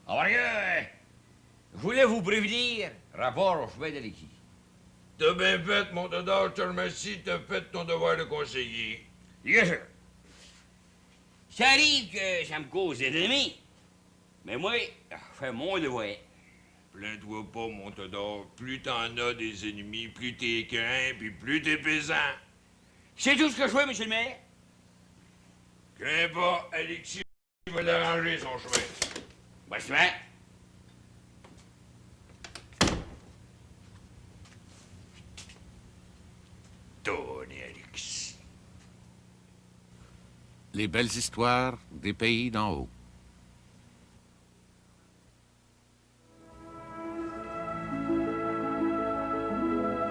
Alors, je voulais vous prévenir, rapport au chemin d'Alexis. T'as bien fait, mon Théodore, je te remercie, t'as fait ton devoir de conseiller. Bien sûr. Ça arrive que ça me cause des ennemis. Mais moi, je fais mon devoir. Plains-toi pas, mon Théodore. Plus t'en as des ennemis, plus t'es craint, puis plus t'es pesant. C'est tout ce que je fais, monsieur le maire. Crains pas, Alexis va l'arranger, son chemin. Monsieur le maire. Tony, Alexis. Les belles histoires des pays d'en haut.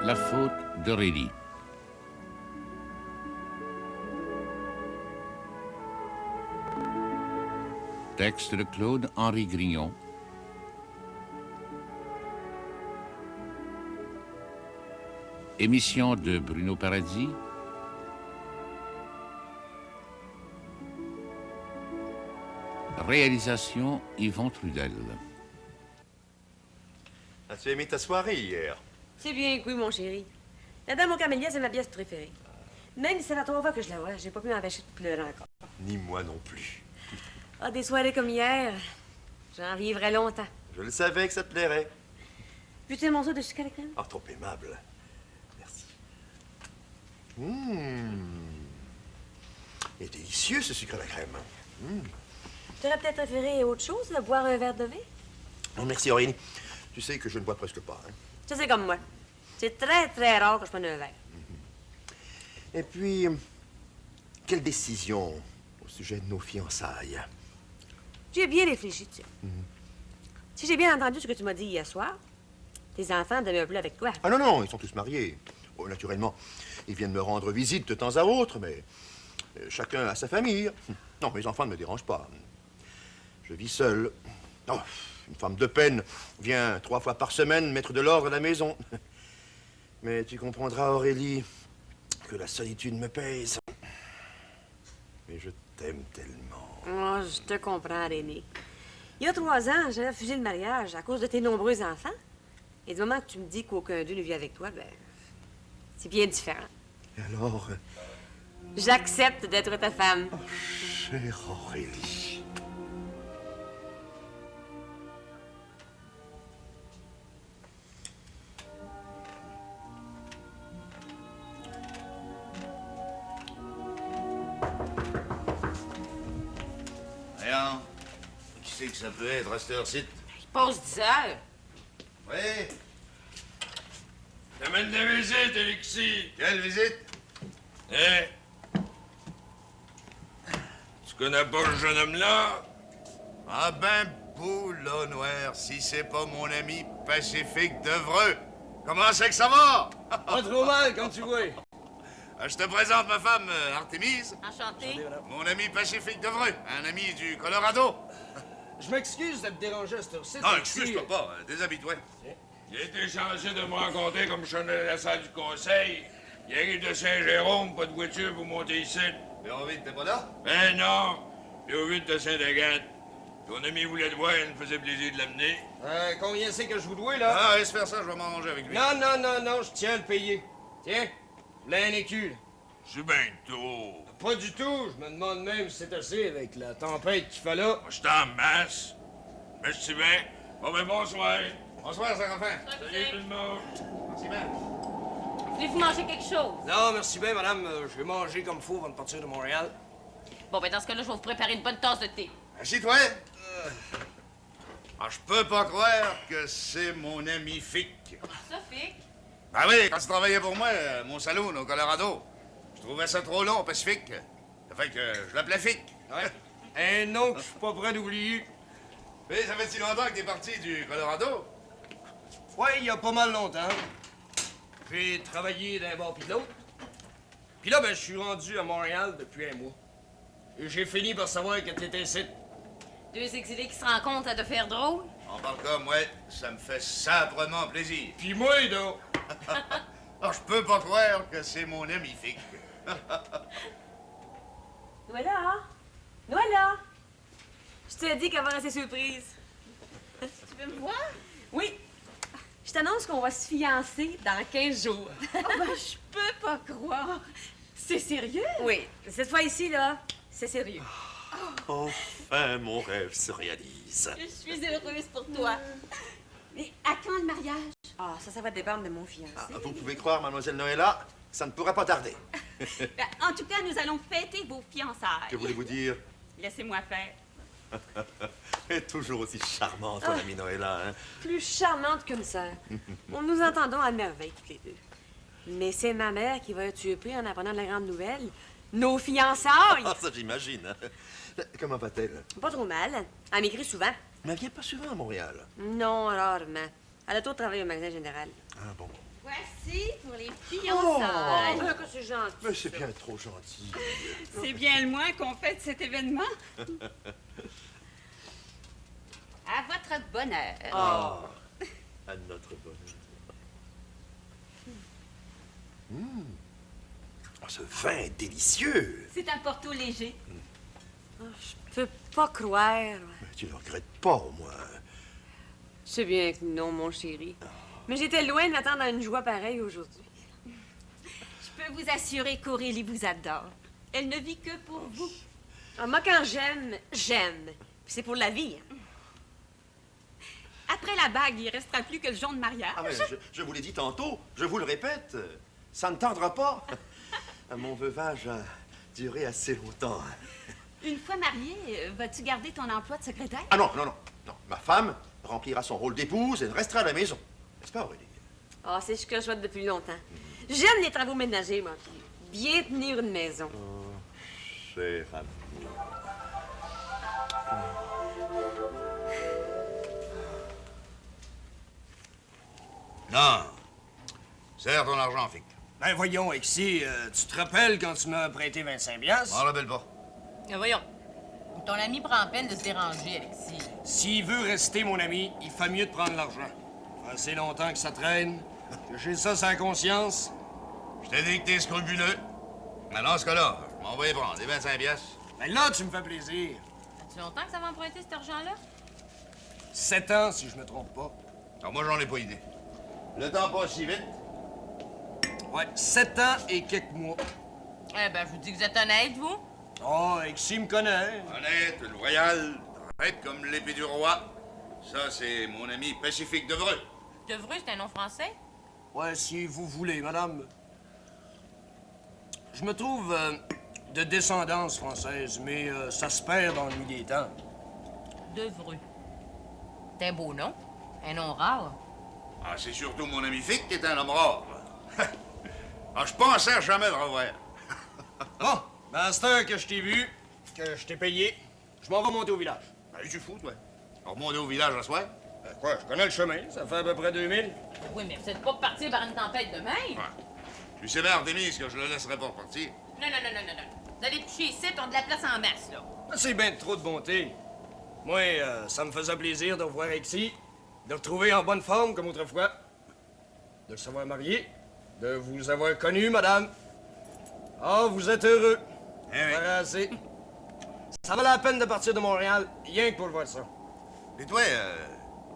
La faute d'Aurélie. Texte de Claude-Henri Grignon. Émission de Bruno Paradis. Réalisation Yvon Trudel. As-tu aimé ta soirée hier? C'est bien que oui, mon chéri. La Dame aux Camélias, c'est ma pièce préférée. Même si c'est la 3 fois que je la vois, j'ai pas pu m'empêcher de pleurer encore. Ni moi non plus. Ah, des soirées comme hier, j'en vivrai longtemps. Je le savais que ça te plairait. Veux-tu un morceau de sucre à la crème? Ah, trop aimable. Merci. Il est délicieux, ce sucre à la crème. Tu aurais peut-être préféré autre chose, là, boire un verre de vin? Non, merci, Aurélie. Tu sais que je ne bois presque pas. Hein. Tu sais comme moi. C'est très, très rare que je prenne un verre. Et puis, quelle décision au sujet de nos fiançailles? J'ai bien réfléchi, tu sais. Si j'ai bien entendu ce que tu m'as dit hier soir, tes enfants demeurent plus avec toi. Ah non, non, ils sont tous mariés. Oh, naturellement, ils viennent me rendre visite de temps à autre, mais chacun a sa famille. Non, mes enfants ne me dérangent pas. Je vis seul. Oh, une femme de peine vient 3 fois par semaine mettre de l'ordre à la maison. Mais tu comprendras, Aurélie, que la solitude me pèse. Mais je t'aime tellement. Oh, je te comprends, René. Il y a 3 ans, j'avais refusé le mariage à cause de tes nombreux enfants. Et du moment que tu me dis qu'aucun d'eux ne vit avec toi, ben, c'est bien différent. Et alors, J'accepte d'être ta femme. chère Aurélie. Voyons, qui c'est que ça peut être à cette heure-ci? Je passe 10 heures. Oui, T'amènes des visites, Alexis. quelle visite? Hein? Tu connais pas le jeune homme-là? Ah ben, boulot noir, si c'est pas mon ami Pacifique Devreux. Comment c'est que ça va? Pas trop mal, comme tu vois. Je te présente ma femme, Artémise. Enchantée. Mon ami Pacifique Devreux, un ami du Colorado. Je m'excuse de te déranger à cette heure-ci. Non, excuse-toi pas, déshabille-toi. Il a été chanceux de me rencontrer comme je suis à la salle du conseil. Il arrive de Saint-Jérôme, pas de voiture pour monter ici. Pérovite, t'es pas là? Ben non, Léovite de Saint-Agathe. Ton ami voulait te voir, il me faisait plaisir de l'amener. Combien c'est que je vous dois, là? Ah, laisse faire ça, je vais m'arranger avec lui. Non, je tiens à le payer. Tiens, plein écu. C'est bien tôt. Pas du tout, je me demande même si c'est assez avec la tempête qu'il fait là. Moi, je t'en masse. Merci bien. Bon, ben, bonsoir. Bonsoir, Séraphin. Salut tout le monde. Merci bien. Voulez-vous manger quelque chose? Non, merci bien, madame. Je vais manger comme faut avant de partir de Montréal. Bon, ben dans ce cas-là, je vais vous préparer une bonne tasse de thé. Assis-toi. Ah, je peux pas croire que c'est mon ami Fick. Sophie? Ben oui, quand tu travaillais pour moi, mon saloon au Colorado, je trouvais ça trop long, Pacifique. Ça fait que je l'appelais Fick. Ouais. Un nom que je suis pas prêt d'oublier. Mais ça fait si longtemps que t'es parti du Colorado? Ouais, il y a pas mal longtemps. J'ai travaillé d'un bord puis de l'autre. Puis là, ben, je suis rendu à Montréal depuis 1 mois. Et j'ai fini par savoir que t'étais ici. 2 exilés qui se rencontrent à te faire drôle? En parle comme, ouais, ça me fait sabrement plaisir. Puis moi, donc. Alors, je peux pas croire que c'est mon ami Fick. Voilà. Voilà. Je t'ai dit qu'elle va rester surprise. veux me voir? Oui. Je t'annonce qu'on va se fiancer dans 15 jours. Oh, ben, je peux pas croire. C'est sérieux? Oui. Cette fois ici, là, c'est sérieux. Enfin, mon rêve se réalise. Je suis heureuse pour toi. Mais à quand le mariage? Ah, ça va dépendre de mon fiancé. Ah, vous pouvez croire, mademoiselle Noëlla, ça ne pourra pas tarder. Ben, en tout cas, nous allons fêter vos fiançailles. Que voulez-vous dire? Laissez-moi faire. Elle est toujours aussi charmante, ton amie Noëlla, hein? Plus charmante qu'une sœur. On nous entendons à merveille, toutes les deux. Mais c'est ma mère qui va être surprise en apprenant la grande nouvelle. Nos fiançailles! Ah, ça, j'imagine. Hein? Comment va-t-elle? Pas trop mal. Elle m'écrit souvent. Mais elle vient pas souvent à Montréal. Non, rarement. Elle a tout travaillé au magasin général. Ah bon? Voici pour les fiançailles. Que c'est gentil. Mais c'est bien trop gentil. C'est bien le moins qu'on fête cet événement. À votre bonheur. Ah, à notre bonheur. Oh, ce vin est délicieux. C'est un porto léger. Je peux pas croire. Mais tu ne regrettes pas, au moins. C'est bien que non, mon chéri. Mais j'étais loin de m'attendre à une joie pareille aujourd'hui. Je peux vous assurer qu'Aurélie vous adore. Elle ne vit que pour vous. Ah, moi, quand j'aime, j'aime. Puis c'est pour la vie. Hein. Après la bague, il restera plus que le jonc de mariage. Ah, mais je vous l'ai dit tantôt, je vous le répète, ça ne tardera pas. Mon veuvage a duré assez longtemps. Une fois mariée, vas-tu garder ton emploi de secrétaire? Ah non, non, non, non. Ma femme remplira son rôle d'épouse et restera à la maison. N'est-ce pas, Aurélie? Ah, c'est ce que je souhaite depuis longtemps. J'aime les travaux ménagers, moi. Puis bien tenir une maison. Cher ami. Non. Serre ton argent, Fic. Ben voyons, Exy, tu te rappelles quand tu m'as prêté 25 piastres? M'en rappelle pas. Voyons. Ton ami prend peine de se déranger, Alexis. S'il veut rester mon ami, il fait mieux de prendre l'argent. Ça fait assez longtemps que ça traîne, que j'ai ça sans conscience. Je t'ai dit que t'es scrupuleux. Mais dans ce cas-là, je m'en vais prendre les 25 piastres. Ben là, tu me fais plaisir. As-tu longtemps que ça va emprunter cet argent-là? 7 ans, si je me trompe pas. Alors moi, j'en ai pas idée. Le temps passe si vite. Ouais, 7 ans et quelques mois. Eh ben, je vous dis que vous êtes honnête, vous. Oh, Exy me connaît. Honnête, loyal, traite comme l'épée du roi. Ça, c'est mon ami Pacifique Devreux. Devreux, c'est un nom français? Ouais, si vous voulez, madame. Je me trouve de descendance française, mais ça se perd dans le milieu des temps. Devreux. C'est un beau nom. Un nom rare. Ah, c'est surtout mon ami Fick qui est un homme rare. Ah, je pensais jamais le revoir. Bon, ben, à cette heure que je t'ai vu, que je t'ai payé, je m'en vais monter au village. Ben, tu fous, toi. On remonte au village à soir. Quoi, je connais le chemin, ça fait à peu près 2000. Oui, mais vous êtes pas parti par une tempête de même. Ouais. Tu sais bien, Artémise, que je le laisserai pas partir. Non, non, non, non, non, non. Vous allez coucher ici, on a de la place en masse, là. C'est bien trop de bonté. Moi, ça me faisait plaisir de vous voir ici, de vous retrouver en bonne forme comme autrefois, de le savoir marié, de vous avoir connu, madame. Ah, vous êtes heureux. Eh oui. Voilà, assez. Ça valait la peine de partir de Montréal, rien que pour voir ça. Et toi,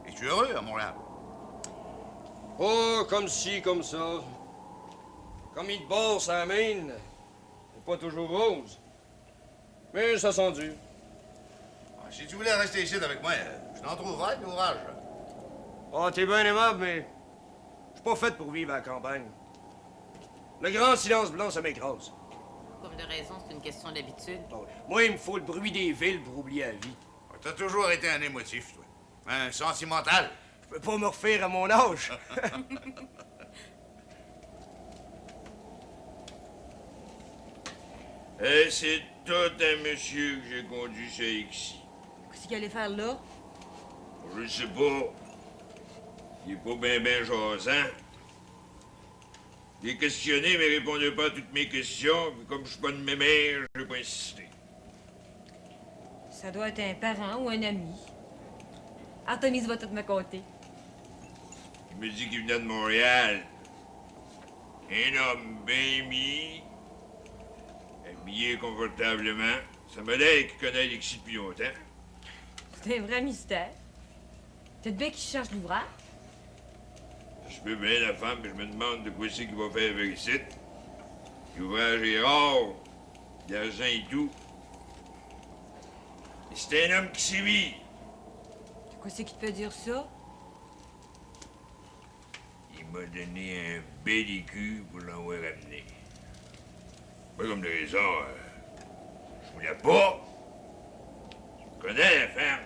es-tu heureux à Montréal? Oh, comme ci, comme ça. Comme il te bosse à la mine. C'est pas toujours rose. Mais ça sent dur. Ah, si tu voulais rester ici avec moi, je t'en trouverais de l'ouvrage. Ah, t'es bien aimable, mais je suis pas fait pour vivre à la campagne. Le grand silence blanc, ça m'écrase. Comme de raison, c'est une question d'habitude. Ah ouais. Moi, il me faut le bruit des villes pour oublier la vie. Ah, t'as toujours été un émotif, toi. Un sentimental. Je peux pas me refaire à mon âge. C'est tout un monsieur que j'ai conduit chez Ixi. Qu'est-ce qu'il allait faire là? Je sais pas. Il est pas ben jasant. Il est questionné, mais répondait pas à toutes mes questions. Puis comme je suis pas de mémère, j'ai pas insisté. Ça doit être un parent ou un ami. Artemise va tout me compter. Il me dit qu'il venait de Montréal. Un homme bien mis, habillé confortablement. Ça me l'air qu'il connaît Alexis depuis longtemps. C'est un vrai mystère. Peut-être bien qu'il cherche l'ouvrage. Je peux bien la femme, mais je me demande de quoi c'est qu'il va faire avec ici. L'ouvrage est rare, l'argent et tout. Et c'est un homme qui sévit. Quoi c'est qui te fait dire ça? Il m'a donné un bel écu pour l'avoir amené. Pas comme de raison, je voulais pas. Je connais la femme.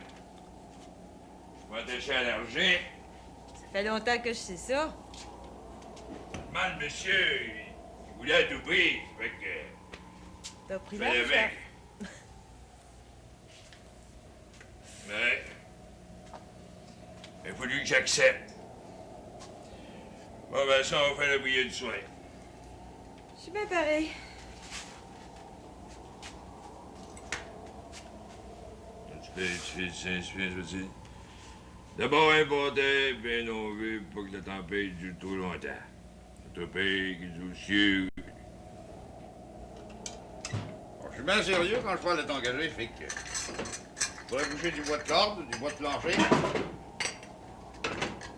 Je m'attachais à l'argent. Ça fait longtemps que je sais ça. Mal, monsieur, il voulait à tout prix, fait que... T'as pris fallait l'argent. avec. Mais... il a fallu que j'accepte. Bon, ben ça, on fait le billet du soin. Je suis bien pareil. Tu fais, je veux dire. D'abord important, bien on veut pas que la tempête dure trop longtemps. La tempête qui dure cieux. Je suis bien sérieux quand je parle de t'engager, Fick. Tu pourrais boucher du bois de corde, du bois de plancher.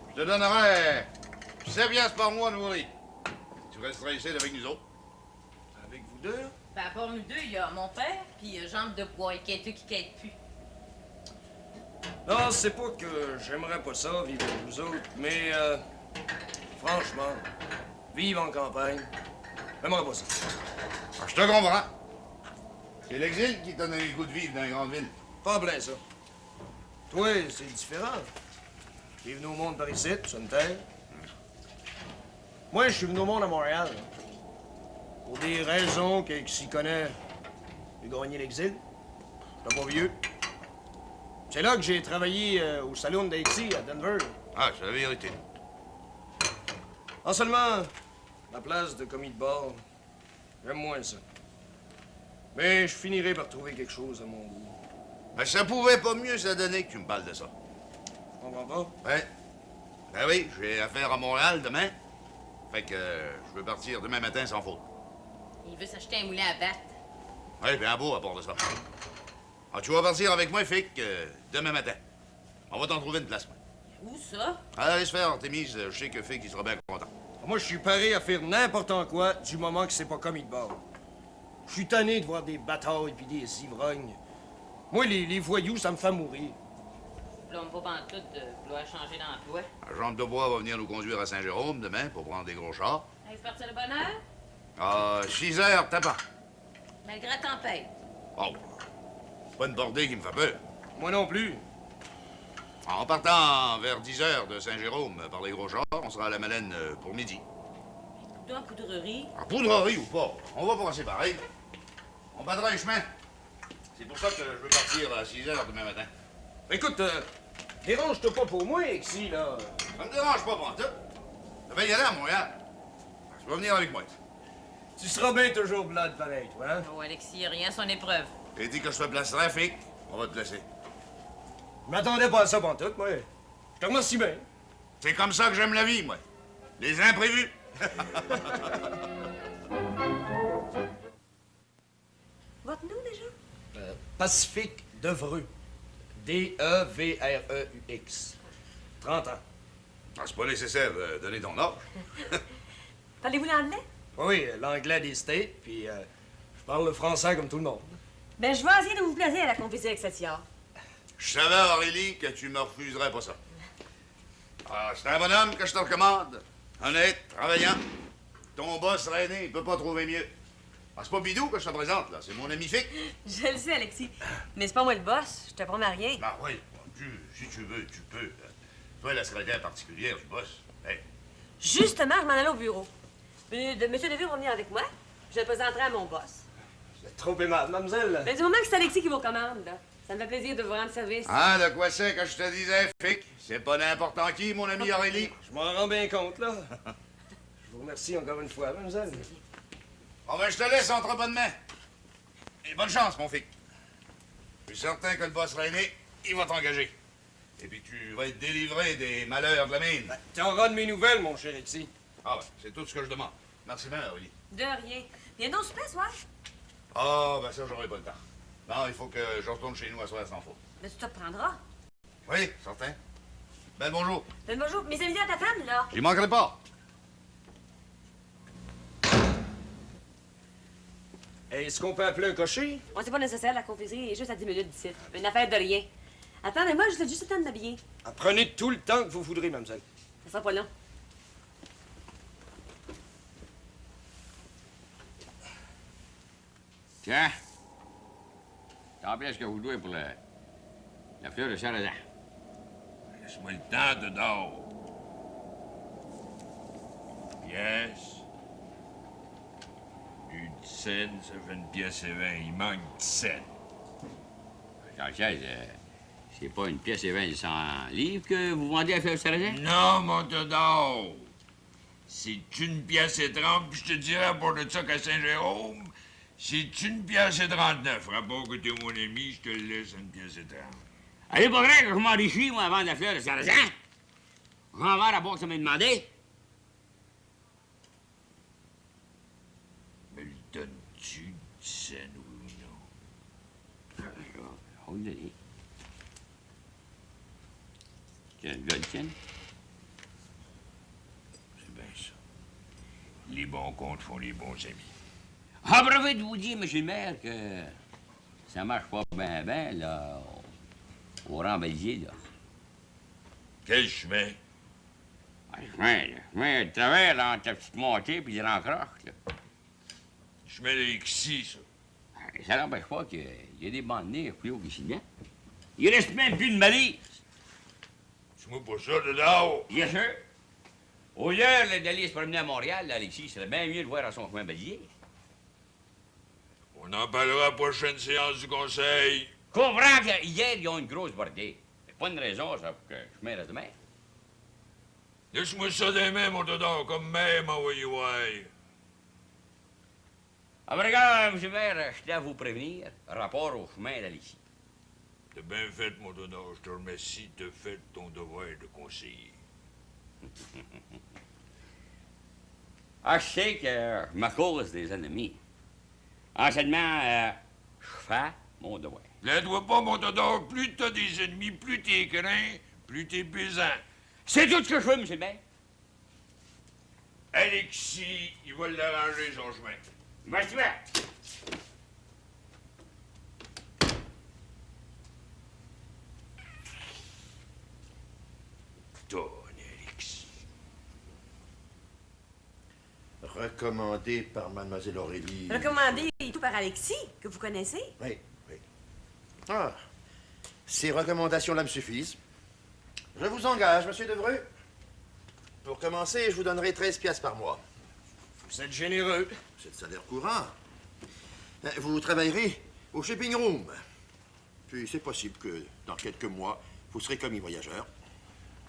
Je te donnerais 7 piastres par mois nourri. Tu resteras ici avec nous autres. Avec vous deux, là? Ben, à part nous deux, il y a mon père, puis Jambe de bois, et quêteux qui quête plus. Non, c'est pas que j'aimerais pas ça, vivre avec vous autres, mais franchement, vivre en campagne, j'aimerais pas ça. Ah, je te comprends. C'est l'exil qui t'a donné le goût de vivre dans les grandes villes. Pas plein ça. Toi, c'est différent. T'es venu au monde par ici, sur une terre. Moi, je suis venu au monde à Montréal. Pour des raisons que s'y connaît, j'ai gagné l'exil. J'étais pas vieux. C'est là que j'ai travaillé au Saloon d'Haïti à Denver. Ah, c'est la vérité. En seulement, la place de commis de bord, j'aime moins ça. Mais je finirai par trouver quelque chose à mon goût. Ben, ça pouvait pas mieux se donner que tu me parles de ça. Tu comprends pas? Ouais. Ben oui, j'ai affaire à Montréal demain. Fait que je veux partir demain matin sans faute. Il veut s'acheter un moulin à battre. Ouais, bien beau à part de ça. Ah, tu vas partir avec moi, Fick, demain matin. On va t'en trouver une place, moi. Où ça? Ah, laisse faire, Artémise. Je sais que Fick, il sera bien content. Moi, je suis paré à faire n'importe quoi du moment que c'est pas commis de bord. Je suis tanné de voir des batailles puis des ivrognes. Moi, les voyous, ça me fait mourir. Là, on me pas tout de vouloir changer d'emploi. La jambe de bois va venir nous conduire à Saint-Jérôme demain pour prendre des gros chars. Est-ce partir de bonne heure? À 6 heures, t'as pas. Malgré la tempête. Oh, pas une bordée qui me fait peur. Moi non plus. En partant vers 10 heures de Saint-Jérôme par les gros chars, on sera à la Malène pour midi. Toi, en poudrerie. En poudrerie ou pas, on va passer pareil. On battra les chemins. C'est pour ça que je veux partir à 6 heures demain matin. Écoute, dérange-toi pas pour moi, ici, là. Ça me dérange pas, pantoute. Je vais y aller à Montréal. Tu vas venir avec moi. Tu seras bien toujours blade pareil, toi, hein? Oh, Alexis, rien son épreuve. Et dis que je te place trafic, on va te laisser. Je m'attendais pas à ça, pantoute, moi. Je te remercie bien. C'est comme ça que j'aime la vie, moi. Les imprévus. Votre nom déjà? Pacifique Devreux. D-E-V-R-E-U-X. 30 ans. Ah, c'est pas nécessaire de donner ton âge. Parlez-vous l'anglais? Oui, l'anglais des States, puis je parle le français comme tout le monde. Ben, je vais essayer de vous placer à la confiserie avec Satia. Je savais, Aurélie, que tu me refuserais pas ça. Ah, c'est un bonhomme que je te recommande. Honnête, travaillant. Ton boss René, il peut pas trouver mieux. Ah, c'est pas Bidou que je te présente, là. C'est mon ami Fick. Je le sais, Alexis. Mais c'est pas moi le boss. Je te promets à rien. Ben oui, si tu veux, tu peux. Toi, la secrétaire particulière du boss. Hey. Justement, je m'en allais au bureau. Monsieur Deville va venir avec moi. Je le présenterai à mon boss. Vous êtes trop aimable, mademoiselle. Ben, du moment que c'est Alexis qui vous commande, là, ça me fait plaisir de vous rendre service. Ah, de quoi c'est que je te disais, Fick? C'est pas n'importe qui, mon ami Aurélie. Je m'en rends bien compte, là. Je vous remercie encore une fois, mademoiselle. Bon, ben, je te laisse entre bonnes mains. Et bonne chance, mon Fick. Je suis certain que le boss René, il va t'engager. Et puis tu vas être délivré des malheurs de la mine. Tu auras de mes nouvelles, mon cher Alexis. Ah ouais, c'est tout ce que je demande. Merci bien, Aurélie. De rien. Viens donc souper, soir. Ah, ben ça, j'aurai pas le temps. Non, il faut que je retourne chez nous à soir sans faute. Mais tu te reprendras. Oui, certain. Ben, bonjour. Bonjour. Mes amis à ta femme, là. J'y manquerai pas. Est-ce qu'on peut appeler un cocher? On c'est pas nécessaire, la confiserie est juste à 10 minutes d'ici. Une affaire de rien. Attendez-moi, je juste le temps de m'habiller. Prenez tout le temps que vous voudrez, mademoiselle. Ça sera pas long. Tiens. T'en ce que vous louez pour la fleur de sarrasin. Laisse-moi le temps de dehors. Pièce. Une scène, ça fait une pièce et 20. Il manque 17. Jean-Charles, c'est pas une pièce et 20 100 livres que vous vendez à la fleur de sarrasin? Non, mon Todor. C'est une pièce et 30, puis je te dirais pour de ça qu'à Saint-Jérôme, c'est une pièce et 39. Rapport que t'es mon ami, je te le laisse une pièce et 30. Elle est pas vrai que je m'enrichis, moi, à vendre la fleur de sarrasin? Je vais en vendre à boire que ça m'a demandé. Me le donnes-tu, 17 ou non? Je vais vous le donner. Tiens, je le tiens. C'est bien ça. Les bons comptes font les bons amis. Ah, brevet de vous dire, monsieur le maire, que ça marche pas bien, là, au Rambalier, là. Quel chemin? Ah, le chemin de travers, là, entre la petite montée puis les rencroches, là. Chemin d'Alexis, ça. Ah, ça n'empêche pas qu'il y a des bandes de nez plus haut qu'ici, bien. Il reste même plus de malice. Dis-moi pas ça, Todor. Bien sûr. Au lieu d'aller se promener à Montréal, là, Alexis, il serait bien mieux de voir à son chemin basier. On en parlera à la prochaine séance du conseil. Comprends qu'hier, ils ont une grosse bordée. C'est pas une raison, ça, pour que je chemin reste demain. Laisse-moi ça des mains, mon Todor, comme même envoyé ouais. Ah, ben, regarde, monsieur le maire, je tiens à vous prévenir, rapport au chemin d'Alexis. T'as bien fait, mon Todor, je te remercie de faire ton devoir de conseiller. Ah, je sais que je me cause des ennemis. Enseignement, je fais mon devoir. L'aide-toi pas, mon Todor, plus t'as des ennemis, plus t'es craint, plus t'es pesant. C'est tout ce que je veux, monsieur le maire. Alexis, il va l'arranger, son chemin. Vas-y, va. Tonne, Alexis. Recommandé par Mademoiselle Aurélie. Recommandé et tout par Alexis, que vous connaissez. Oui, oui. Ah, ces recommandations-là me suffisent. Je vous engage, Monsieur Devreux. Pour commencer, je vous donnerai 13 piastres par mois. Vous êtes généreux. C'est le salaire courant. Vous travaillerez au shipping room. Puis c'est possible que dans quelques mois, vous serez commis voyageur.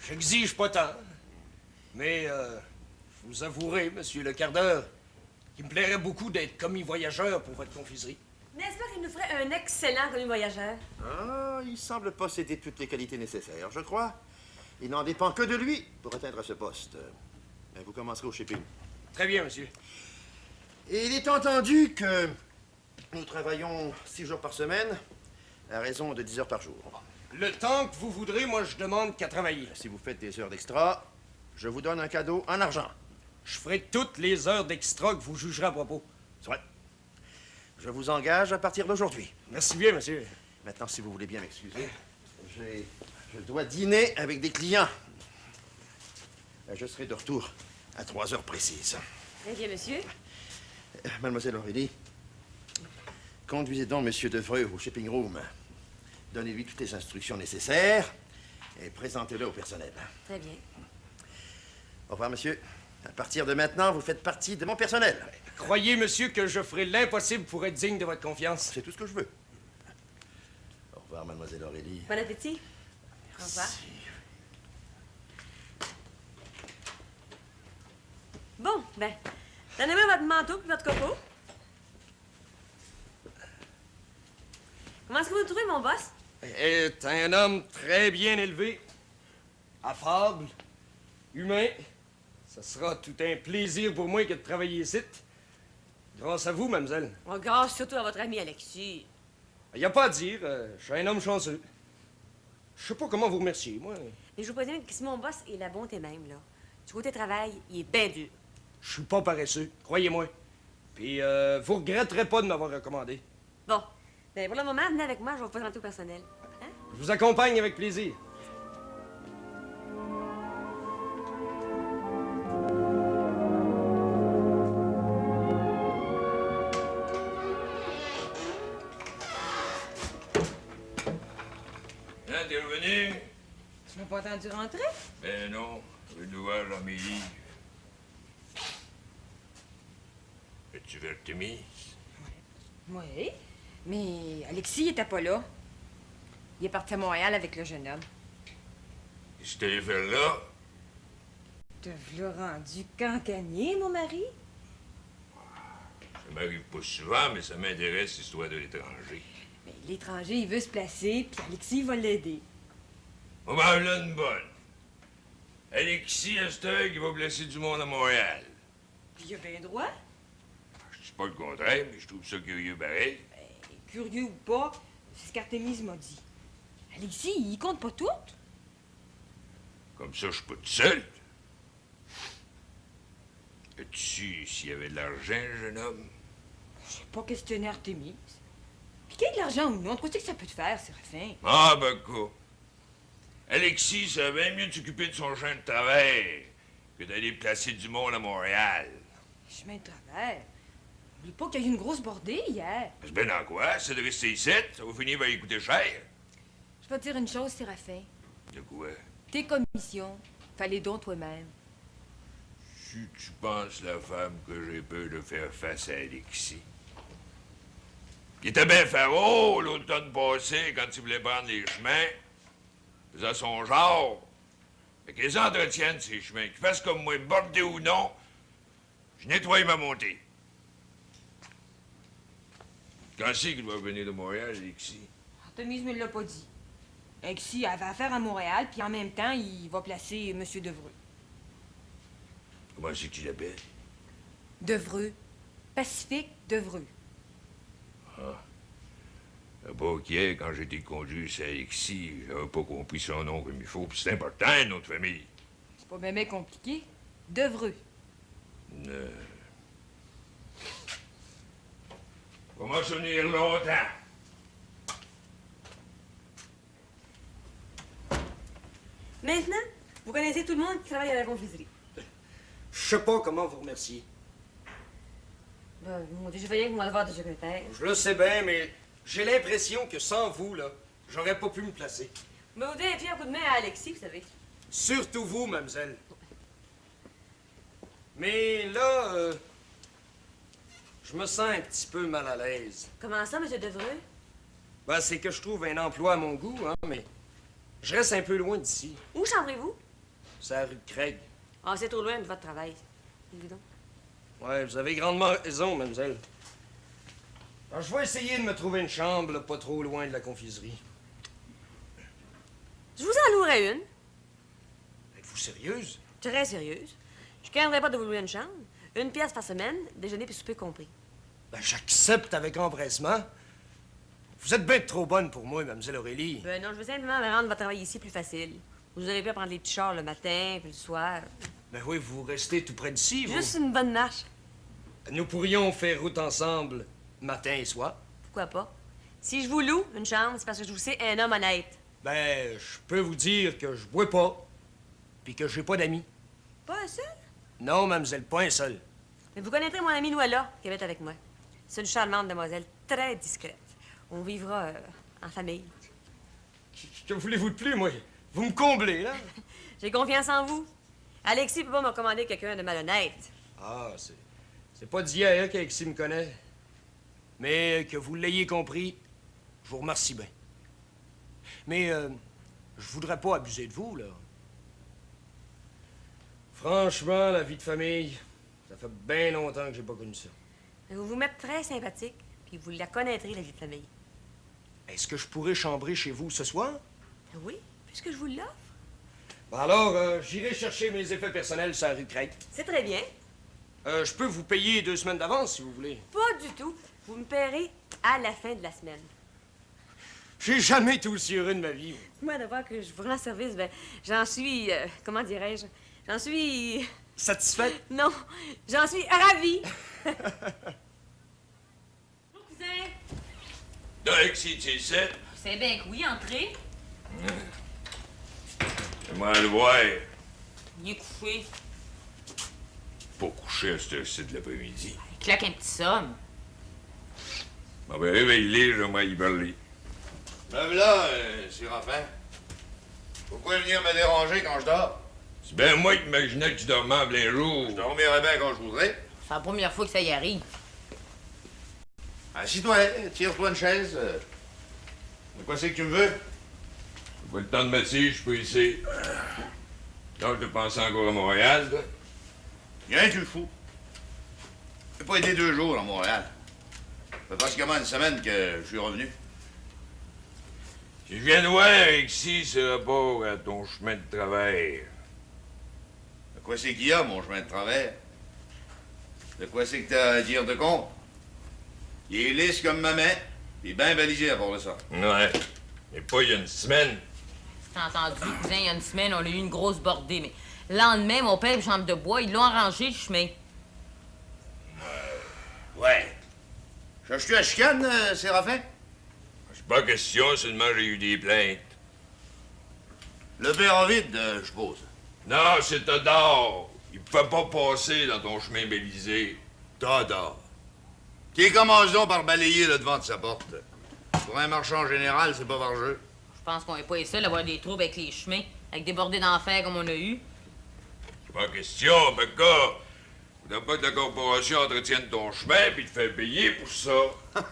J'exige pas tant. Mais, je vous avouerai, monsieur le quart d'heure, qu'il me plairait beaucoup d'être commis voyageur pour votre confiserie. N'est-ce pas qu'il nous ferait un excellent commis voyageur? Ah, il semble posséder toutes les qualités nécessaires, je crois. Il n'en dépend que de lui pour atteindre ce poste. Vous commencerez au shipping. Très bien, monsieur. Et il est entendu que nous travaillons 6 jours par semaine, à raison de 10 heures par jour. Le temps que vous voudrez, moi, je demande qu'à travailler. Si vous faites des heures d'extra, je vous donne un cadeau en argent. Je ferai toutes les heures d'extra que vous jugerez à propos. C'est vrai. Je vous engage à partir d'aujourd'hui. Merci bien, monsieur. Maintenant, si vous voulez bien m'excuser, je dois dîner avec des clients. Je serai de retour à 3 heures précises. Très bien, monsieur. Mademoiselle Aurélie, conduisez donc Monsieur Devreux au shipping room. Donnez-lui toutes les instructions nécessaires et présentez-le au personnel. Très bien. Au revoir, monsieur. À partir de maintenant, vous faites partie de mon personnel. Croyez, monsieur, que je ferai l'impossible pour être digne de votre confiance. C'est tout ce que je veux. Au revoir, mademoiselle Aurélie. Bon appétit. Au revoir. Bon, ben, donnez-moi votre manteau puis votre coco. Comment est-ce que vous le trouvez, mon boss? Est un homme très bien élevé, affable, humain. Ça sera tout un plaisir pour moi que de travailler ici. Grâce à vous, mademoiselle. Oh, grâce surtout à votre ami Alexis. Il n'y a pas à dire, je suis un homme chanceux. Je sais pas comment vous remercier, moi. Mais je vous préviens que si mon boss est la bonté même, là, du côté travail, il est bien dur. Je suis pas paresseux, croyez-moi. Puis, vous regretterez pas de m'avoir recommandé. Bon, ben pour le moment, venez avec moi, je vais vous présenter au personnel. Hein? Je vous accompagne avec plaisir. Hein, t'es revenu? Tu m'as pas entendu rentrer? Ben non, je vais nous voir dans mes livres. Es-tu Vertémise? Oui. Mais Alexis était pas là. Il est parti à Montréal avec le jeune homme. Qu'est-ce que t'allais faire là? Te v'là rendu cancanier, mon mari? Ça m'arrive pas souvent, mais ça m'intéresse l'histoire de l'étranger. Mais l'étranger, il veut se placer, puis Alexis, il va l'aider. On va en là une bonne. Alexis Esther qui va blesser du monde à Montréal. Puis il a bien droit. Je dis pas le contraire, mais je trouve ça curieux pareil. Curieux ou pas, c'est ce qu'Artémise m'a dit. Alexis, il compte pas tout. Comme ça, je suis pas tout seul. As-tu s'il y avait de l'argent, jeune homme? J'ai pas questionné Artémise. Puis qu'il y ait de l'argent ou non, qu'est-ce que ça peut te faire, Séraphin? Ah, ben quoi. Alexis, ça va bien mieux de s'occuper de son champ de travail que d'aller placer du monde à Montréal. Chemin de travers. Oublie pas qu'il y a eu une grosse bordée hier. C'est bien dans quoi? C'est de rester ici, ça va finir par y coûter cher. Je vais te dire une chose, Séraphin. De quoi? Tes commissions, fallait donc toi-même. Si tu penses la femme que j'ai peur de faire face à Alexis. Il était bien faro l'automne passé quand il voulait prendre les chemins. Il faisait son genre. Fait qu'ils entretiennent ces chemins. Qu'ils fassent comme moi, bordé ou non, je nettoie ma montée. Quand c'est qu'il va venir de Montréal, Alexis? Artémise me l'a pas dit. Alexis avait affaire à Montréal, puis en même temps, il va placer M. Devreux. Comment c'est qu'il l'appelle? Devreux. Pacifique Devreux. Pas qu'hier, quand j'ai été conduit chez Alexis, j'avais pas compris son nom comme il faut, puis c'est important, notre famille. C'est pas même compliqué. Devreux. On va se tenir longtemps. Maintenant, vous connaissez tout le monde qui travaille à la confiserie. Je sais pas comment vous remercier. Ben, mon Dieu, je veux rien que mon devoir de secrétaire. Je le sais bien, mais j'ai l'impression que sans vous, là, j'aurais pas pu me placer. Mais vous donnez un petit coup de main à Alexis, vous savez. Surtout vous, mademoiselle. Mais là, je me sens un petit peu mal à l'aise. Comment ça, M. Devreux? Ben, c'est que je trouve un emploi à mon goût, hein, mais je reste un peu loin d'ici. Où chambrez-vous? C'est la rue de Craig. Ah, c'est trop loin de votre travail. Évidemment. Ouais, vous avez grandement raison, mademoiselle. Alors, je vais essayer de me trouver une chambre là, pas trop loin de la confiserie. Je vous en louerai une. Êtes-vous sérieuse? Très sérieuse. Je ne craindrai pas de vous louer une chambre. 1 pièce par semaine, déjeuner puis souper compris. Ben, j'accepte avec empressement. Vous êtes bien trop bonne pour moi, mademoiselle Aurélie. Ben non, je veux simplement me rendre votre travail ici plus facile. Vous aurez pu prendre les petits chars le matin puis le soir. Ben oui, vous restez tout près d'ici, vous. Juste une bonne marche. Nous pourrions faire route ensemble, matin et soir. Pourquoi pas? Si je vous loue une chambre, c'est parce que je vous sais un homme honnête. Ben, je peux vous dire que je bois pas, puis que j'ai pas d'amis. Pas un seul? Non, mademoiselle, pas un seul. Mais vous connaîtrez mon amie Noëlla, qui habite avec moi. C'est une charmante demoiselle, très discrète. On vivra en famille. Que voulez-vous de plus, moi? Vous me comblez, là? J'ai confiance en vous. Alexis peut pas me recommander quelqu'un de malhonnête. Ah, c'est pas d'hier qu'Alexis me connaît. Mais que vous l'ayez compris, je vous remercie bien. Mais je voudrais pas abuser de vous, là. Franchement, la vie de famille, ça fait bien longtemps que j'ai pas connu ça. Vous vous mettez très sympathique, puis vous la connaîtrez, la vie de famille. Est-ce que je pourrais chambrer chez vous ce soir? Oui, puisque je vous l'offre. Ben alors, j'irai chercher mes effets personnels sur la rue Craig. C'est très bien. Je peux vous payer 2 semaines d'avance, si vous voulez. Pas du tout. Vous me paierez à la fin de la semaine. J'ai jamais été aussi heureux de ma vie. Moi, de voir que je vous rends service, ben, j'en suis... comment dirais-je? J'en suis... Satisfaite? Non, j'en suis ravie. Bonjour, cousin. Alexis, tu sais, C'est bien que oui, entrez. fais-moi le voir. Il est couché. Pas coucher à cette heure-ci de l'après-midi. Il claque un petit somme. Bon, ben, réveille-les, je vais y parler. Ben là, Séraphin. Pourquoi venir me déranger quand je dors? C'est bien moi qui imaginais que tu dormais en plein jour. Je dormirais bien quand je voudrais. C'est la première fois que ça y arrive. Assis-toi, tire-toi une chaise. De quoi c'est que tu me veux? J'ai pas le temps de m'asseoir, je suis pas ici. Donc, tu penses encore à Montréal, toi? Viens, tu le fous. J'ai pas été 2 jours à Montréal. Ça fait pratiquement une semaine que je suis revenu. Je viens de voir, Alexis, ce rapport à ton chemin de travers. De quoi c'est qu'il y a, mon chemin de travers? De quoi c'est que t'as à dire de compte? Il est lisse comme ma main, puis bien balisé à part de ça. Ouais. Mais pas il y a une semaine. T'as entendu, cousin, il y a une semaine, on a eu une grosse bordée, mais le lendemain, mon père et chambre de bois, ils l'ont arrangé, le chemin. Ouais. Cherches-tu à chicane, Séraphin? C'est pas question, seulement j'ai eu des plaintes. Le verre vide, je suppose. Non, c'est Todor. Il pouvait pas passer dans ton chemin balisé. Todor. Qui commence donc par balayer le devant de sa porte? Pour un marchand général, c'est pas par jeu. Je pense qu'on est pas les seuls à avoir des troubles avec les chemins, avec des bordées d'enfer comme on a eu. C'est pas question, Becca. Faudrait pas que la corporation entretienne ton chemin puis te fait payer pour ça.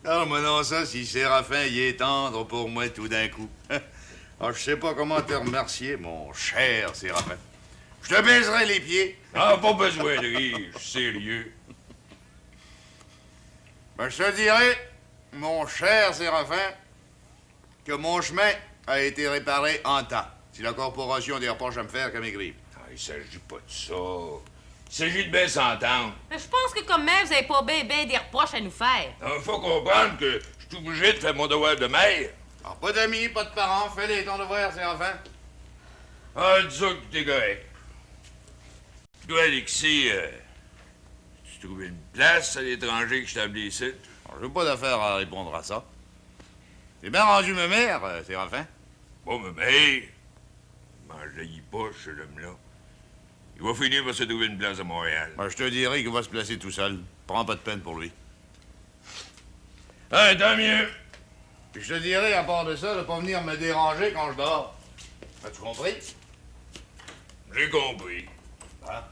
Ah, moi non, ça, si Séraphin y est tendre pour moi tout d'un coup. Ah, je sais pas comment te remercier, mon cher Séraphin. Je te baiserai les pieds. Ah, pas besoin de rire, je suis sérieux. Ben, je te dirai, mon cher Séraphin, que mon chemin a été réparé en temps. Si la corporation a des reproches à me faire, qu'elle m'écrive. Ah, il s'agit pas de ça. Il s'agit de bien s'entendre. Mais je pense que comme mère, vous avez pas bien des reproches à nous faire. Il faut comprendre que je suis obligé de faire mon devoir de mère. Alors, pas d'amis, pas de parents, fais-les ton devoir, Séraphin. Ah, dis ça que t'es correct. Toi, Alexis, tu trouves une place à l'étranger que je t'ai ici? Alors, j'ai pas d'affaire à répondre à ça. T'es bien rendu ma mère, Séraphin. Bon, mais m'en jaillit pas, ce homme-là. Il va finir par se trouver une place à Montréal. Ben, je te dirai qu'il va se placer tout seul. Prends pas de peine pour lui. Ah, tant mieux. Puis je te dirai, à part de ça, de pas venir me déranger quand je dors. As-tu compris? J'ai compris. Hein?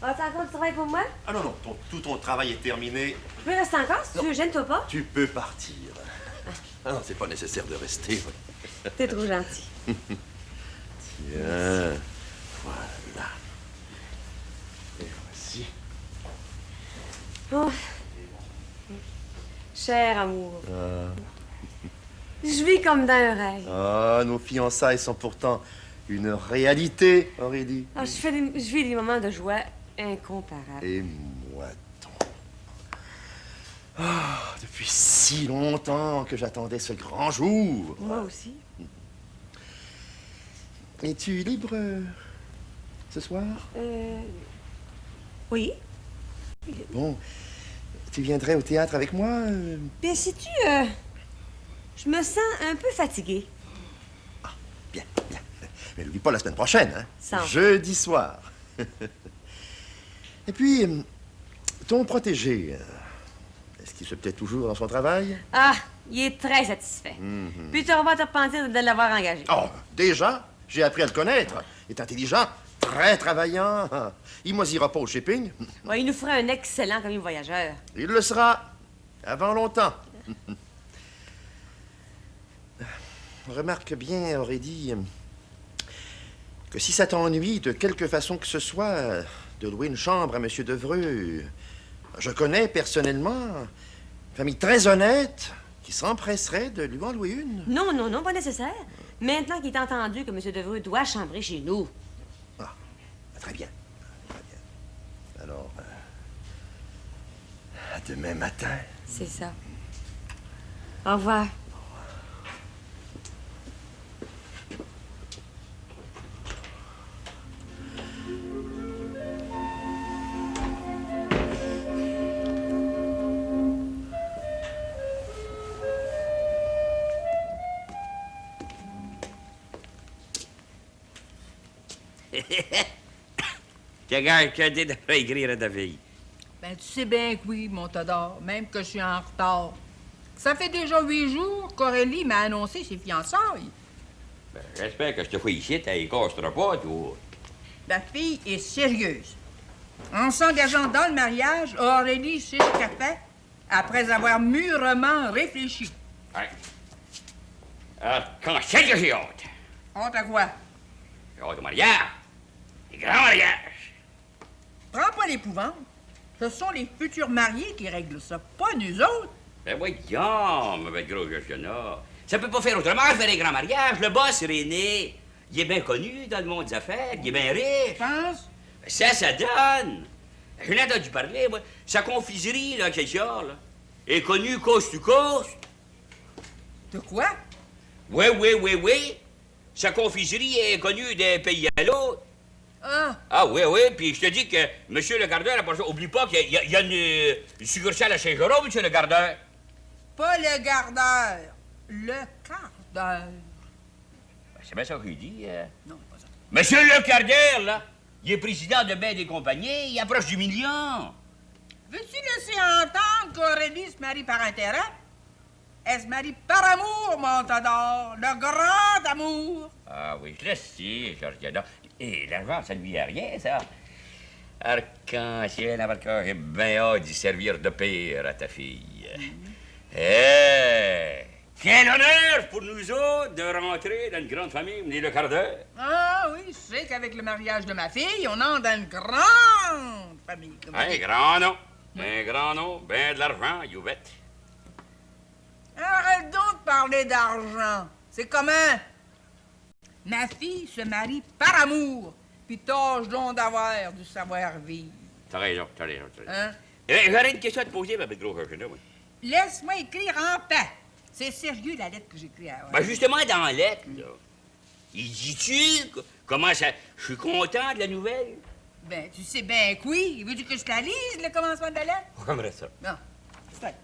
Ah, t'as encore du travail pour moi? Ah non, non, tout ton travail est terminé. Je peux rester encore, si tu veux, gêne-toi pas. Tu peux partir. Ah non, c'est pas nécessaire de rester. T'es trop gentil. Tiens, voilà. Et voici. Oh. Cher amour. Je vis comme dans un rêve. Ah, nos fiançailles sont pourtant une réalité, Aurélie. Ah, je vis des moments de joie incomparables. Et moi donc. Ah, depuis si longtemps que j'attendais ce grand jour. Moi aussi. Es-tu libre ce soir? Oui. Bon, tu viendrais au théâtre avec moi? Bien, sais-tu, je me sens un peu fatiguée. Bien, bien. Mais n'oublie pas la semaine prochaine, hein? Sans. Jeudi soir. Et puis, ton protégé, est-ce qu'il se plaît toujours dans son travail? Ah, il est très satisfait. Puis tu vas te repentir de l'avoir engagé. Oh, déjà, j'ai appris à le connaître. Il est intelligent, très travaillant. Il moisira pas au shipping. Ouais, il nous fera un excellent commis voyageur. Il le sera avant longtemps. Remarque bien, Aurélie, que si ça t'ennuie de quelque façon que ce soit de louer une chambre à M. Devreux, je connais personnellement une famille très honnête qui s'empresserait de lui en louer une. Non, non, non, pas nécessaire. Maintenant qu'il est entendu que M. Devreux doit chambrer chez nous. Ah, très bien. Très bien. Alors, à demain matin. C'est ça. Au revoir. Regarde, que dit de pas écrire à ta fille. Ben, tu sais bien que oui, mon Todor, même que je suis en retard. Ça fait déjà 8 jours qu'Aurélie m'a annoncé ses fiançailles. Ben, j'espère que je te fais ici, t'as cassera pas, toi. La fille est sérieuse. En s'engageant dans le mariage, Aurélie sait ce qu'elle fait après avoir mûrement réfléchi. Ouais. Alors, quand c'est que j'ai hâte? Honte à quoi? J'ai hâte au mariage. Les grands mariages. Prends pas l'épouvante. Ce sont les futurs mariés qui règlent ça, pas nous autres. Ben voyons, ma belle gros gestionnaire. Ça peut pas faire autrement que faire les grands mariages. Le boss René, il est bien connu dans le monde des affaires, il est bien riche. Pense? Ben, ça donne. Je n'ai entendu parler, moi. Sa confiserie, là, quelque chose, là, est connue coast to coast. De quoi? Oui. Sa confiserie est connue d'un pays à l'autre. Ah, Ah oui, puis je te dis que monsieur le gardeur, oublie pas qu'il y a une succursale à Saint-Jérôme, monsieur le gardeur. pas le gardeur, le cardeur. Ben, c'est bien ça qu'il dit. Non, pas ça. Monsieur le gardeur, là, il est président de bien des compagnies, il approche du million. Veux-tu laisser entendre qu'Aurélie se marie par intérêt? Elle se marie par amour, mon Todor, le grand amour. Ah oui, je le sais, Georgiana. Et l'argent, ça ne lui a rien, ça. Arc-en-ciel, j'ai bien hâte d'y servir de père à ta fille. Quel honneur pour nous autres de rentrer dans une grande famille, ni le quart d'heure. Ah oui, je sais qu'avec le mariage de ma fille, on entre dans une grande famille. comme on Un dit. grand nom, ben de l'argent, Youvette. Arrête donc de parler d'argent. C'est comment? Ma fille se marie par amour, puis tâche donc d'avoir du savoir-vivre. T'as raison. Hein? J'aurais une question à te poser, ma belle gros cochonneau, moi. Laisse-moi écrire en paix. C'est sérieux, la lettre que j'écris à Ben justement, dans la lettre, là, il dit-tu comment ça... Je suis content de la nouvelle? Ben, tu sais bien que oui. Veux-tu que je te la lise, le commencement de la lettre? J'aimerais ça. Non. C'est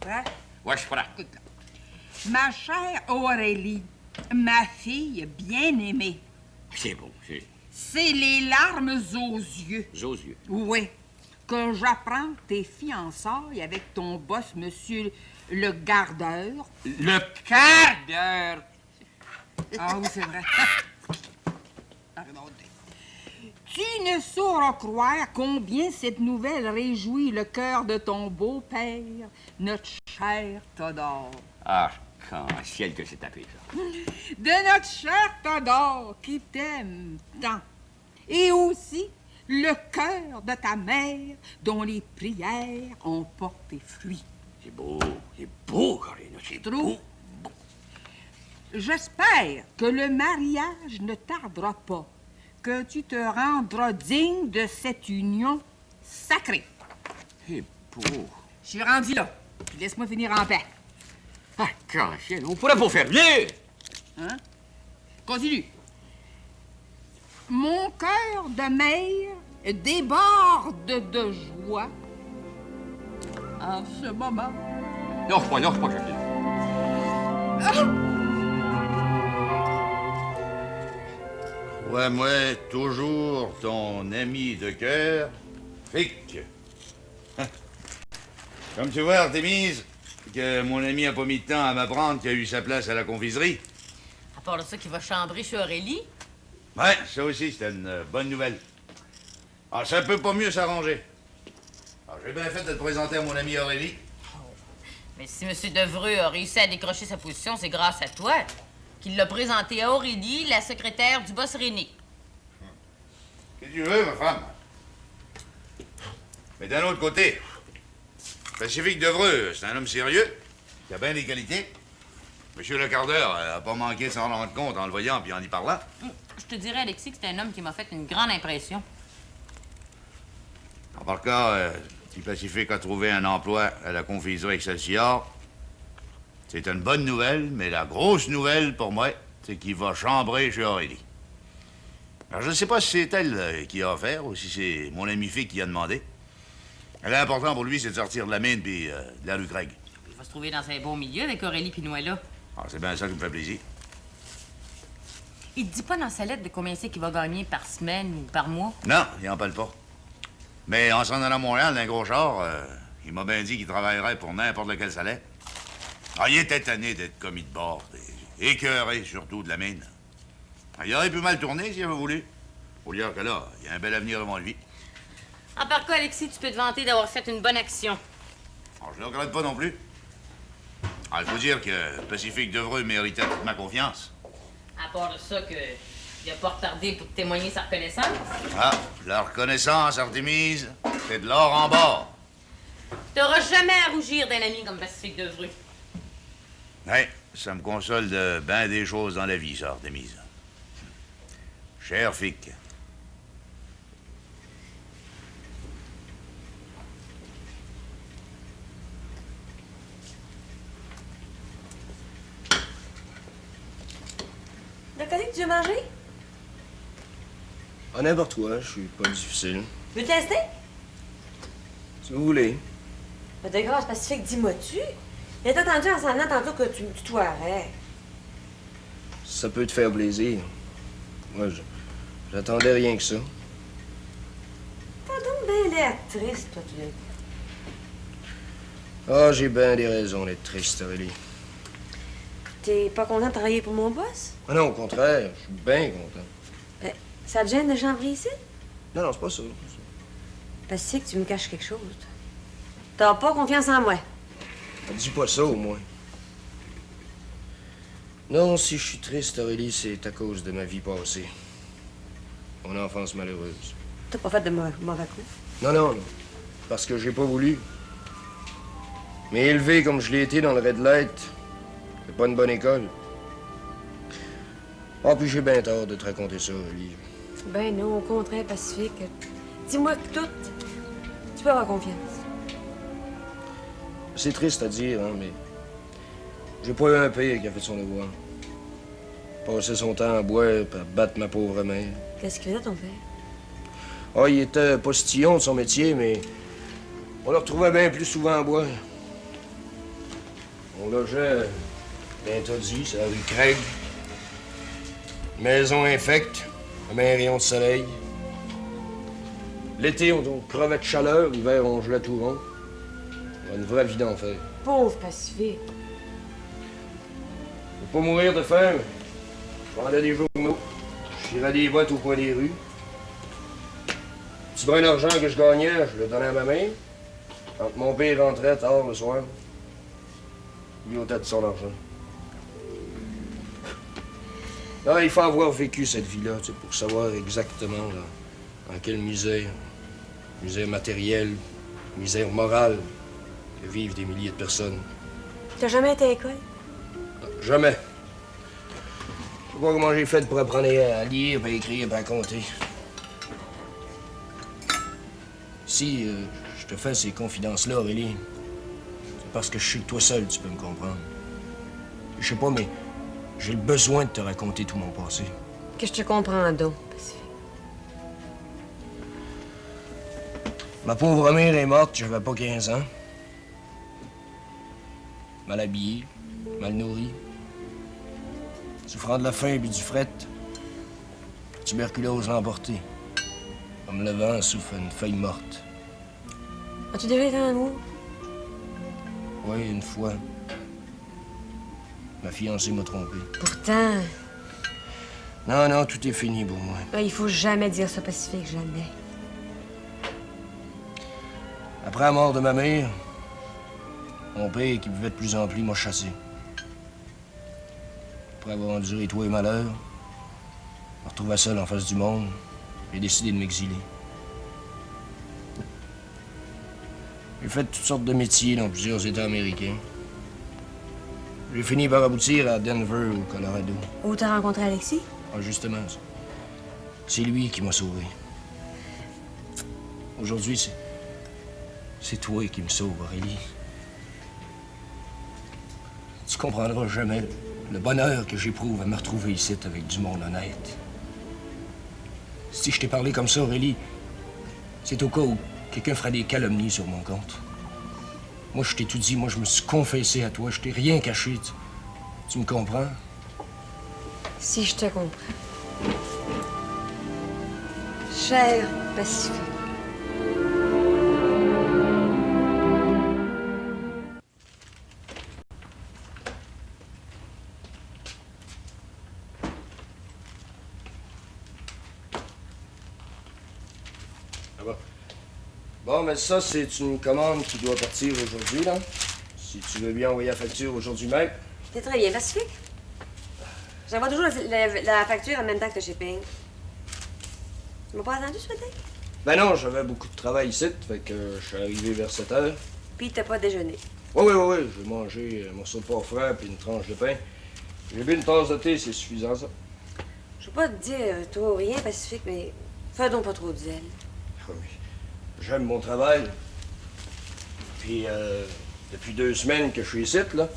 Hein? Ouais, je suis prêt. Écoute, là. Ma chère Aurélie, ma fille bien-aimée, C'est bon, c'est... c'est les larmes aux yeux. Josieux. Oui, que j'apprends tes fiançailles avec ton boss, monsieur le gardeur. Le quart d'heure. Ah oui, c'est vrai. Pardon. Tu ne sauras croire combien cette nouvelle réjouit le cœur de ton beau-père, notre cher Todor. Ah, quand ciel que c'est tapé, ça. De notre cher Todor qui t'aime tant. Et aussi le cœur de ta mère dont les prières ont porté fruit. C'est beau, Carina, c'est Trouve? beau. J'espère que le mariage ne tardera pas, que tu te rendras digne de cette union sacrée. C'est beau. Je suis rendu là. Puis laisse-moi finir en paix. Ah, quand ciel, on pourrait pas faire mieux. Hein? Continue. Mon cœur de mère déborde de joie en ce moment. Non, je suis pas, Jacqueline. Ouais, moi, toujours ton ami de cœur, Fric. Comme tu vois, Artémise, que mon ami a pas mis de temps à m'apprendre qu'il a eu sa place à la confiserie. À part de ça, qu'il va chambrer chez Aurélie. Ouais, ça aussi, c'était une bonne nouvelle. Ah, ça peut pas mieux s'arranger. Alors, j'ai bien fait de te présenter à mon ami Aurélie. Mais si M. Devreux a réussi à décrocher sa position, c'est grâce à toi. Qu'il l'a présenté à Aurélie, la secrétaire du boss René. Qu'est-ce que tu veux, ma femme? Mais d'un autre côté, Pacifique Devreux, c'est un homme sérieux. Il a bien des qualités. Monsieur le quart-d'heure a pas manqué de s'en rendre compte en le voyant puis en y parlant. Je te dirais, Alexis, que c'est un homme qui m'a fait une grande impression. En par cas, si Pacifique a trouvé un emploi à la confiserie Excelsior, c'est une bonne nouvelle, mais la grosse nouvelle pour moi, c'est qu'il va chambrer chez Aurélie. Alors, je ne sais pas si c'est elle qui a offert ou si c'est mon ami Fick qui a demandé. L'important pour lui, c'est de sortir de la mine puis de la rue Craig. Il va se trouver dans un beau milieu avec Aurélie Pinois-là. Ah, c'est bien ça qui me fait plaisir. Il te dit pas dans sa lettre de combien c'est qu'il va gagner par semaine ou par mois? Non, il en parle pas. Mais en s'en allant à Montréal, d'un gros char, il m'a bien dit qu'il travaillerait pour n'importe lequel salaire. Ah, il était tanné d'être commis de bord, et écœuré surtout de la mine. Ah, il aurait pu mal tourner s'il avait voulu. Faut dire que là, il y a un bel avenir devant lui. En par cas, Alexis, tu peux te vanter d'avoir fait une bonne action. Alors, je ne le regrette pas non plus. Ah, il faut dire que Pacifique Devreux méritait toute ma confiance. À part de ça, il a pas retardé pour te témoigner sa reconnaissance. Ah, la reconnaissance, Artémise, c'est de l'or en bord. T'auras jamais à rougir d'un ami comme Pacifique Devreux. Oui, ça me console de bien des choses dans la vie, ça, Artémise. Cher Fick. T'as connu que tu veux manger? Ah, n'importe quoi, je suis pas difficile. Veux te tester? Si vous voulez. Mais de grâce Pacifique, dis-moi-tu? Il a entendu en s'en allant tantôt que tu me tutoierais. Ça peut te faire plaisir. Moi, j'attendais rien que ça. T'as donc bien l'air triste, toi, tu l'as. Ah, j'ai bien des raisons d'être triste, Aurélie. T'es pas content de travailler pour mon boss? Ah non, au contraire, je suis bien content. Ben, ça te gêne de chambrer ici? Non, non, c'est pas ça. Pacifique, tu me caches quelque chose. T'as pas confiance en moi. Dis pas ça, au moins. Non, si je suis triste, Aurélie, c'est à cause de ma vie passée. Mon enfance malheureuse. T'as pas fait de mauvais coup? Non, non, non. Parce que j'ai pas voulu. Mais élevé comme je l'ai été dans le Red Light, c'est pas une bonne école. Ah, puis j'ai bien tort de te raconter ça, Aurélie. Ben non, au contraire, Pacifique. Dis-moi tout. Tu peux avoir confiance. C'est triste à dire, hein, mais j'ai pas eu un père qui a fait son devoir. Passer son temps à boire et à battre ma pauvre mère. Qu'est-ce qu'il faisait, ton père? Ah, il était postillon de son métier, mais on le retrouvait bien plus souvent à boire. On logeait bien dit, c'est la rue Craig. Maison infecte, un rayon de soleil. L'été, on crevait de chaleur, l'hiver, on gelait tout rond. Une vraie vie d'enfer. Pauvre Pacifique. Pour pas mourir de faim, je vendais des journaux. Je tirais des boîtes au coin des rues. Petit brin d'argent que je gagnais, je le donnais à ma mère. Quand mon père rentrait tard le soir, il ôtait de son argent. Là, il faut avoir vécu cette vie-là, tu sais, pour savoir exactement dans quelle misère matérielle, misère morale, que vivent des milliers de personnes. T'as jamais été à l'école? Jamais. Je sais pas comment j'ai fait pour apprendre à lire, à écrire, à compter. Si je te fais ces confidences-là, Aurélie, c'est parce que je sais que toi seul, tu peux me comprendre. Je sais pas, mais j'ai le besoin de te raconter tout mon passé. Que je te comprends donc, Pacifique. Ma pauvre mère est morte, j'avais pas 15 ans. Mal habillé, mal nourri. Souffrant de la faim et du fret. La tuberculose l'a emporté. Comme le vent souffle une feuille morte. As-tu déjà été en amour? Oui, une fois. Ma fiancée m'a trompé. Pourtant, Non, non, tout est fini pour moi. il faut jamais dire ça, Pacifique, jamais. Après la mort de ma mère, mon père, qui buvait de plus en plus, m'a chassé. Après avoir enduré tout et malheur, je me retrouvais seul en face du monde. J'ai décidé de m'exiler. J'ai fait toutes sortes de métiers dans plusieurs États américains. J'ai fini par aboutir à Denver, au Colorado. Où t'as rencontré Alexis? Ah, justement, c'est lui qui m'a sauvé. Aujourd'hui, c'est toi qui me sauves, Aurélie. Tu comprendras jamais le bonheur que j'éprouve à me retrouver ici avec du monde honnête. Si je t'ai parlé comme ça, Aurélie, c'est au cas où quelqu'un ferait des calomnies sur mon compte. Moi, je t'ai tout dit. Moi, je me suis confessé à toi. Je t'ai rien caché. Tu me comprends? Si je te comprends. Cher Pacifique. Ah bon. Bon, mais ça, c'est une commande qui doit partir aujourd'hui, là. Si tu veux bien envoyer la facture aujourd'hui même. C'est très bien, Pacifique. J'envoie toujours la facture en même temps que le shipping. Tu m'as pas attendu ce matin? Ben non, j'avais beaucoup de travail ici, fait que je suis arrivé vers 7 heures. Puis t'as pas déjeuné. Oui. J'ai mangé un morceau de porc frais puis une tranche de pain. J'ai bu une tasse de thé, c'est suffisant, ça. Je veux pas te dire toi ou rien, Pacifique, mais fais donc pas trop de zèle. Ah oui. J'aime mon travail. Puis, depuis 2 semaines que je suis ici, là,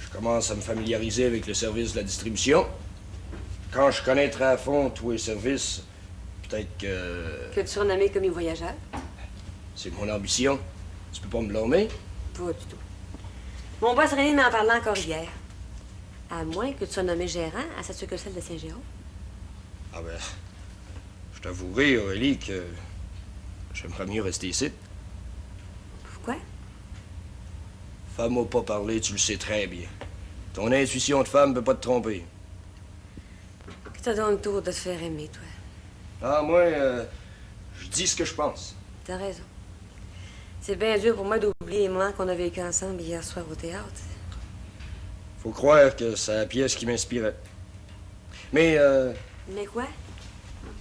je commence à me familiariser avec le service de la distribution. Quand je connaîtrai à fond tous les services, peut-être que... Que tu surnommé commis voyageur? C'est mon ambition. Tu peux pas me blâmer? Pas du tout. Mon boss René m'en parlait encore hier. À moins que tu sois nommé gérant à sa succursale de Saint-Jérôme. Ah ben, je t'avouerai, Aurélie, que j'aimerais mieux rester ici. Pourquoi? Femme m'a pas parlé, tu le sais très bien. Ton intuition de femme peut pas te tromper. Que t'as donc le tour de te faire aimer, toi. Ah, moi, je dis ce que je pense. T'as raison. C'est bien dur pour moi d'oublier les moments qu'on a vécu ensemble hier soir au théâtre. Faut croire que c'est la pièce qui m'inspirait. Mais, Mais quoi?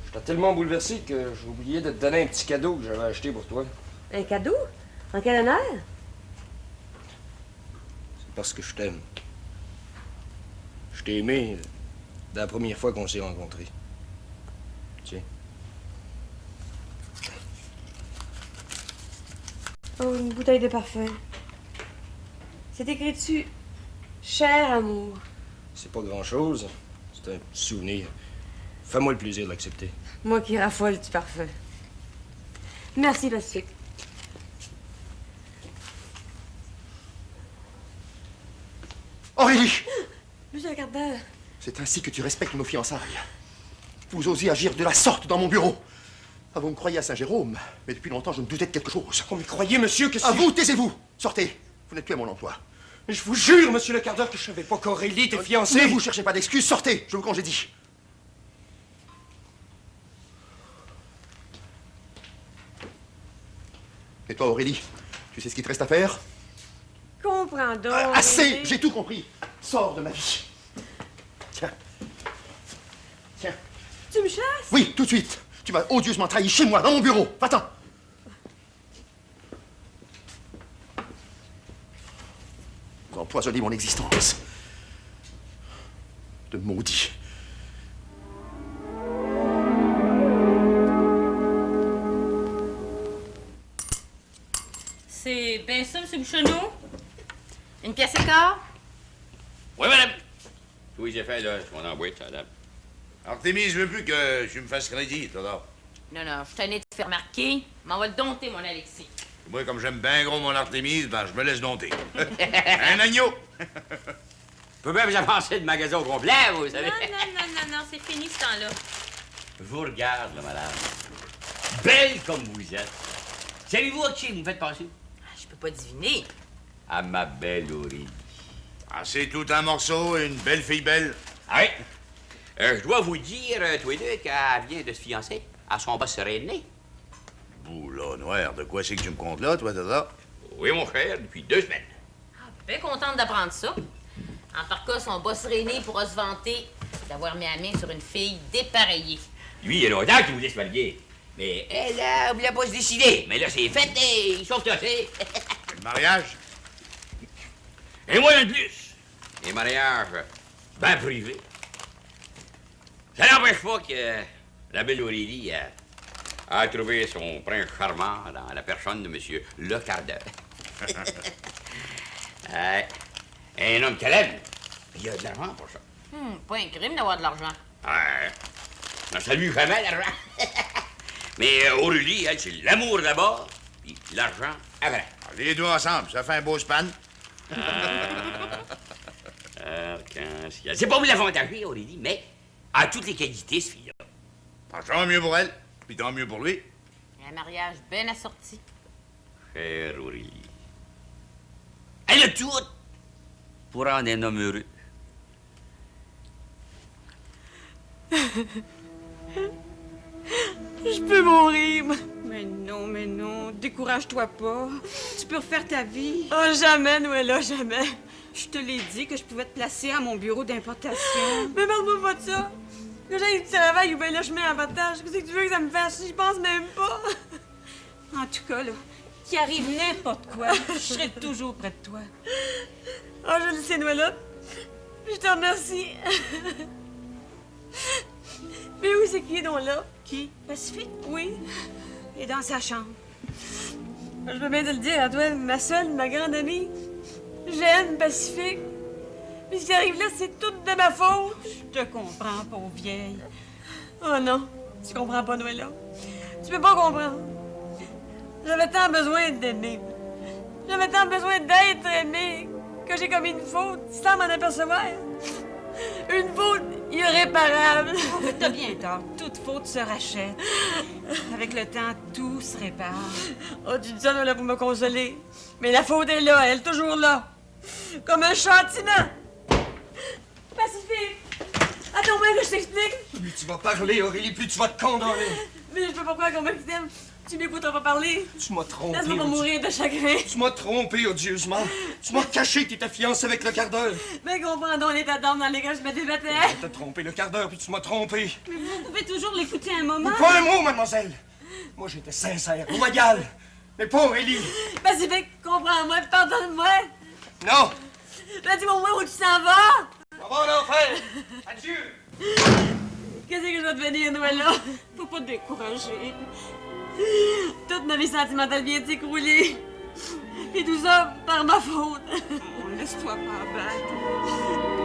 j'étais tellement bouleversé que j'ai oublié de te donner un petit cadeau que j'avais acheté pour toi. Un cadeau? En quel honneur? C'est parce que je t'aime. Je t'ai aimé la première fois qu'on s'est rencontrés. Tiens. Oh, une bouteille de parfum. C'est écrit dessus. Cher amour. C'est pas grand-chose. C'est un petit souvenir. Fais-moi le plaisir de l'accepter. Moi qui raffole du parfum. Merci, Pacifique. Aurélie! Monsieur le quart d'heure. C'est ainsi que tu respectes nos fiançailles. Vous osez agir de la sorte dans mon bureau. Ah, vous me croyez à Saint-Jérôme, mais depuis longtemps, je me doutais de quelque chose. Vous me croyez, monsieur, que À vous, taisez-vous! Sortez! Vous n'êtes plus à mon emploi. Mais je vous jure, monsieur le quart d'heure, que je savais pas qu'Aurélie était fiancée. Ne vous cherchez pas d'excuses, sortez! Je vous congédie. Et toi, Aurélie, tu sais ce qu'il te reste à faire? Comprends donc. Assez! René. J'ai tout compris. Sors de ma vie. Tiens. Tiens. Tu me chasses? Oui, tout de suite. Tu m'as odieusement trahi chez moi, dans mon bureau. Va-t'en. Vous empoisonnez mon existence. De maudit. C'est bien ça, M. Bouchonneau? Une pièce et quart? Oui, madame. Tous les effets, là, on en boîte, madame. Artémise veut plus que tu me fasses crédit, toi, là. Non, je suis tanné de te faire remarquer. M'en va le dompter, mon Alexis. Moi, comme j'aime bien gros mon Artémise, ben, je me laisse dompter. Un agneau! Je peux même vous avancer le magasin au complet, vous savez. Non, c'est fini ce temps-là. Je vous regarde, là, madame. Belle comme vous êtes. Savez-vous à qui vous me faites penser? Je peux pas deviner. À ma belle Aurélie. Ah, c'est tout un morceau, une belle fille belle. Ah oui. Je dois vous dire, tous les deux, qu'elle vient de se fiancer à son boss René. Boula noir, de quoi c'est que tu me comptes là, toi, Tata? Oui, mon frère, depuis 2 semaines. Bien contente d'apprendre ça. En par cas, son boss René pourra se vanter d'avoir mis la main sur une fille dépareillée. Lui, il y a longtemps qu'il voulait se marier. Mais elle, elle voulait pas se décider. Mais là, c'est fait et ils sont tossés. Le mariage? Et moi, un de plus. des mariages bien privés. Ça n'empêche pas que la belle Aurélie a trouvé son prince charmant dans la personne de monsieur Le Quart-d'heure. Un homme qu'elle aime, il y a de l'argent pour ça. Pas un crime d'avoir de l'argent. On ne salue jamais l'argent. Mais Aurélie, elle, c'est l'amour d'abord, puis l'argent après. Les deux ensemble, ça fait un beau span. C'est pas vous l'avantager, Aurélie, mais a toutes les qualités, ce fille-là. Tant mieux pour elle, puis tant mieux pour lui. Un mariage bien assorti. Chère Aurélie. Elle a tout pour rendre un homme heureux. Je peux mourir. Mais non, décourage-toi pas. Tu peux refaire ta vie. Oh, jamais, Noëlla, jamais. Je te l'ai dit que je pouvais te placer à mon bureau d'importation. Mais parle-moi pas de ça. Que j'aille du travail ou bien là, je mets avantage. Qu'est-ce que tu veux que ça me fasse? J'y pense même pas. En tout cas, là, qu'il arrive n'importe quoi, je serai toujours près de toi. Oh, je le sais, Noëlla. Je te remercie. Mais où c'est qui est donc là? Qui? Pacifique? Oui. Il est dans sa chambre. Je veux bien te le dire à toi, ma grande amie. J'aime Pacifique. Mais ce qui arrive là, c'est tout de ma faute. Je te comprends, pauvre vieille. Oh non, tu comprends pas, Noëlla. Tu peux pas comprendre. J'avais tant besoin d'aimer. J'avais tant besoin d'être aimée que j'ai commis une faute sans m'en apercevoir. Une faute irréparable. T'as bien tort. Toute faute se rachète. Avec le temps, tout se répare. Oh, tu dis ça là pour me consoler. Mais la faute est là, elle est toujours là. Comme un châtiment. Pacifique! Attends-moi que je t'explique. Plus tu vas parler, Aurélie, plus tu vas te condamner. Mais je peux pas croire qu'on m'aime. Tu m'écouteras pas parler. Tu m'as trompé. Laisse-moi pas mourir de chagrin. Tu m'as trompé odieusement. Tu m'as caché que t'étais fiancée avec Le Quart-d'heure. Mais comprends donc l'état d'âme dans lequel je me débattais. T'as trompé Le Quart-d'heure, puis tu m'as trompé. Mais vous pouvez toujours l'écouter un moment. Pas un mot, mademoiselle. Moi, j'étais sincère, loyal. Mais pas Aurélie. Pacifique, comprends-moi, pardonne-moi. Non. Là, dis-moi au moins où tu s'en vas. On va en enfer. Adieu. Qu'est-ce que je vais devenir, Noëlla? Faut pas te décourager. Toute ma vie sentimentale vient de s'écrouler. Et tout ça par ma faute. Laisse-toi pas abattre.